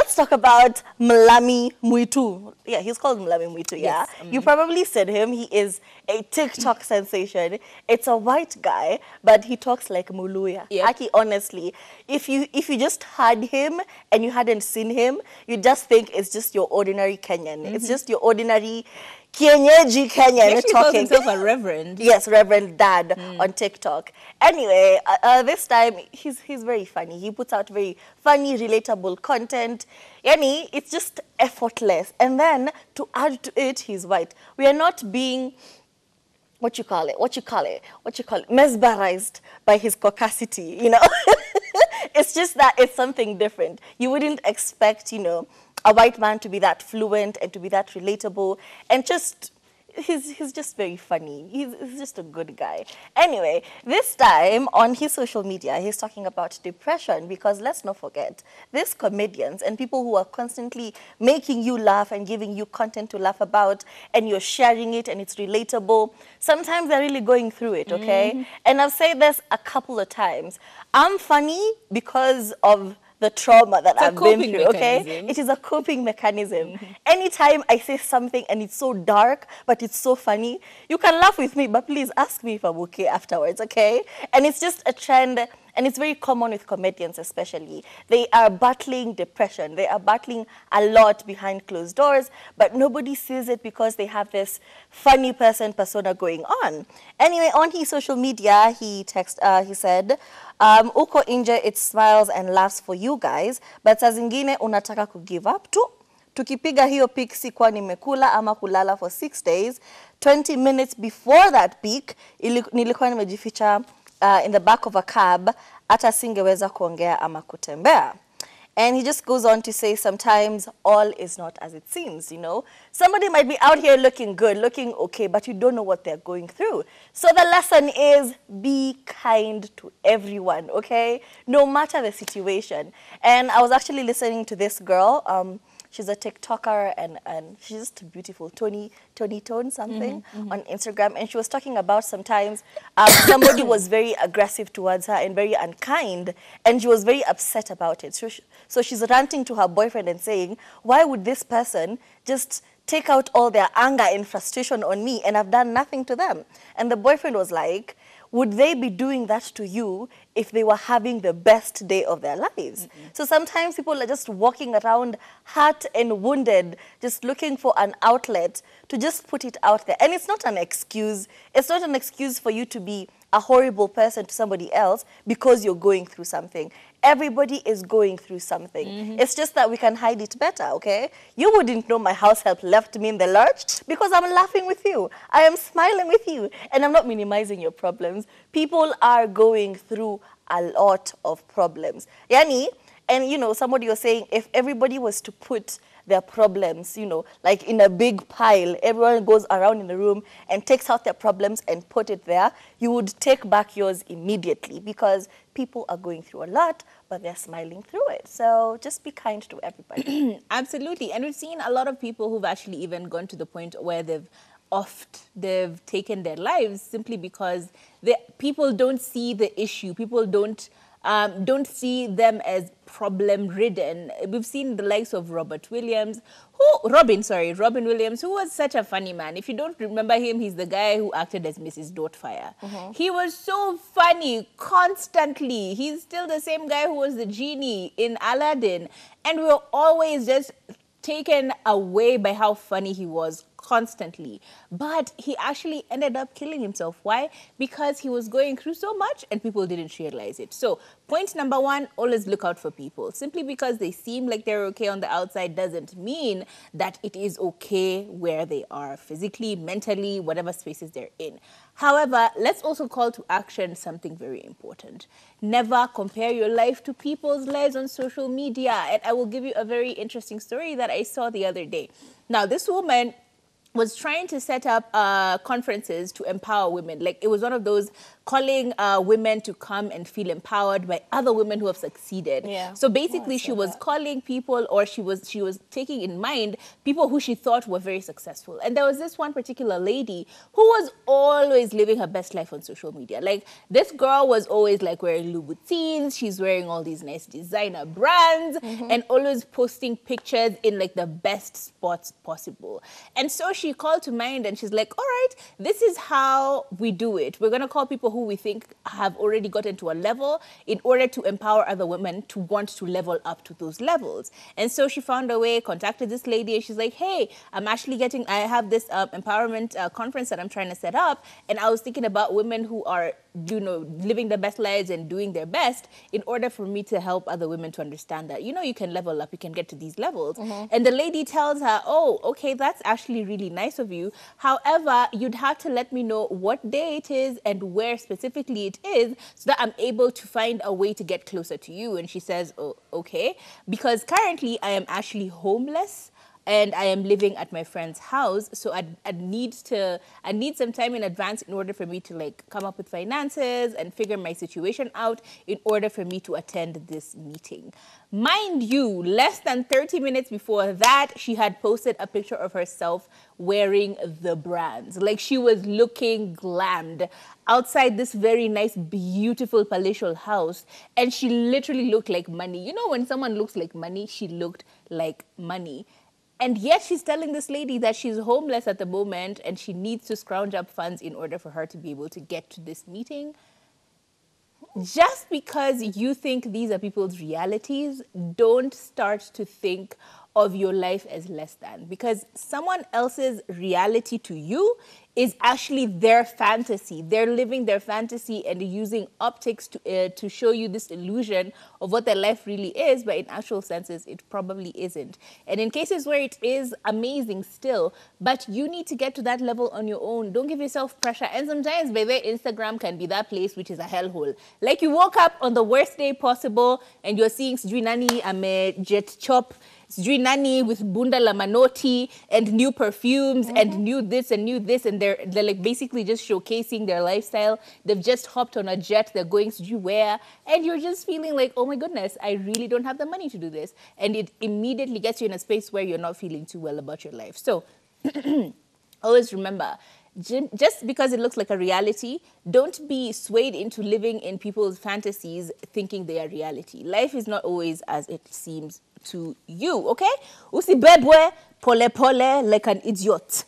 let's talk about Mlami Mwitu. Yeah, he's called Mlami Mwitu, yeah? Yes, You probably seen him. He is a TikTok sensation. It's a white guy, but he talks like Muluya. Yep. Aki, honestly, if you just heard him and you hadn't seen him, you just think it's just your ordinary Kenyan. It's just your ordinary kienyeji Kenyan He actually calls talking. himself a reverend. Yes, Reverend Dad on TikTok. Anyway, this time he's very funny. He puts out very funny, relatable content. Yani, it's just effortless. And then to add to it, he's white. We are not being mesmerized by his caucasity, you know. It's just that it's something different. You wouldn't expect, you know, a white man to be that fluent and to be that relatable, and just he's just very funny. He's just a good guy. Anyway, this time on his social media, he's talking about depression, because let's not forget, these comedians and people who are constantly making you laugh and giving you content to laugh about, and you're sharing it and it's relatable, sometimes they're really going through it, okay? And I've said this a couple of times. I'm funny because of the trauma that I've been through, okay? It is a coping mechanism. Anytime I say something and it's so dark, but it's so funny, you can laugh with me, but please ask me if I'm okay afterwards, okay? And it's just a trend, and it's very common with comedians especially. They are battling depression. They are battling a lot behind closed doors, but nobody sees it because they have this funny persona going on. Anyway, on his social media, he said, uko nje, it smiles and laughs for you guys, but saa zingine unataka ku give up tu. Tukipiga hiyo peak sikuwa nimekula ama kulala for 6 days. 20 minutes before that peak, nilikuwa nimejificha in the back of a cab, hata singeweza kuongea ama kutembea. And he just goes on to say sometimes all is not as it seems, you know. Somebody might be out here looking good, looking okay, but you don't know what they're going through. So the lesson is be kind to everyone, okay? No matter the situation. And I was actually listening to this girl. She's a TikToker, and she's just beautiful. Tony Tone something on Instagram. And she was talking about sometimes somebody was very aggressive towards her and very unkind, and she was very upset about it. So she's ranting to her boyfriend and saying, why would this person just take out all their anger and frustration on me, and I've done nothing to them? And the boyfriend was like, would they be doing that to you if they were having the best day of their lives? So sometimes people are just walking around hurt and wounded, just looking for an outlet to just put it out there. And it's not an excuse. It's not an excuse for you to be a horrible person to somebody else because you're going through something. Everybody is going through something. It's just that we can hide it better, okay? You wouldn't know my house help left me in the lurch because I'm laughing with you. I am smiling with you, and I'm not minimizing your problems. People are going through a lot of problems. Yani, and you know, somebody was saying, if everybody was to put their problems, you know, like in a big pile, everyone goes around in the room and takes out their problems and put it there, you would take back yours immediately, because people are going through a lot, but they're smiling through it. So just be kind to everybody. Absolutely. And we've seen a lot of people who've actually even gone to the point where they've taken their lives simply because people don't see the issue. People don't see them as problem-ridden. We've seen the likes of Robin Williams, who was such a funny man. If you don't remember him, he's the guy who acted as Mrs. Doubtfire. He was so funny constantly. He's still the same guy who was the genie in Aladdin. And we were always just taken away by how funny he was constantly. But he actually ended up killing himself. Why? Because he was going through so much and people didn't realize it. So point number one, always look out for people. Simply because they seem like they're okay on the outside doesn't mean that it is okay where they are physically, mentally, whatever spaces they're in. However, let's also call to action something very important. Never compare your life to people's lives on social media. And I will give you a very interesting story that I saw the other day. Now, this woman was trying to set up conferences to empower women. Like, it was one of those calling women to come and feel empowered by other women who have succeeded. Yeah. So basically, she was calling people, or she was taking in mind people who she thought were very successful. And there was this one particular lady who was always living her best life on social media. Like, this girl was always like wearing Louboutins, she's wearing all these nice designer brands, and always posting pictures in like the best spots possible. And so she called to mind and she's like, all right, this is how we do it. We're gonna call people who we think have already gotten to a level in order to empower other women to want to level up to those levels. And so she found a way, contacted this lady, and she's like, hey, I have this empowerment conference that I'm trying to set up, and I was thinking about women who are, you know, living their best lives and doing their best in order for me to help other women to understand that, you know, you can level up, you can get to these levels. And the lady tells her, oh, okay, that's actually really nice of you. However, you'd have to let me know what day it is and where specifically it is so that I'm able to find a way to get closer to you. And she says, oh, okay, because currently I am actually homeless and I am living at my friend's house, so I need some time in advance in order for me to like come up with finances and figure my situation out in order for me to attend this meeting. Mind you, less than 30 minutes before that, she had posted a picture of herself wearing the brands. Like, she was looking glammed outside this very nice, beautiful palatial house, and she literally looked like money. You know, when someone looks like money, she looked like money. And yet she's telling this lady that she's homeless at the moment and she needs to scrounge up funds in order for her to be able to get to this meeting. Just because you think these are people's realities, don't start to think of your life as less than, because someone else's reality to you is actually their fantasy. They're living their fantasy and using optics to show you this illusion of what their life really is, but in actual senses, it probably isn't. And in cases where it is, amazing still, but you need to get to that level on your own. Don't give yourself pressure. And sometimes, baby, Instagram can be that place which is a hellhole. Like, you woke up on the worst day possible and you're seeing Sijui Nani Ame Jet Chop, Sijui Nani with Bunda La Manoti and new perfumes and new this and new this, and they're like basically just showcasing their lifestyle. They've just hopped on a jet, they're going Sijui where, and you're just feeling like, oh my goodness, I really don't have the money to do this. And it immediately gets you in a space where you're not feeling too well about your life. So always remember, just because it looks like a reality, don't be swayed into living in people's fantasies thinking they are reality. Life is not always as it seems to you, okay? Usibebwe pole pole like an idiot.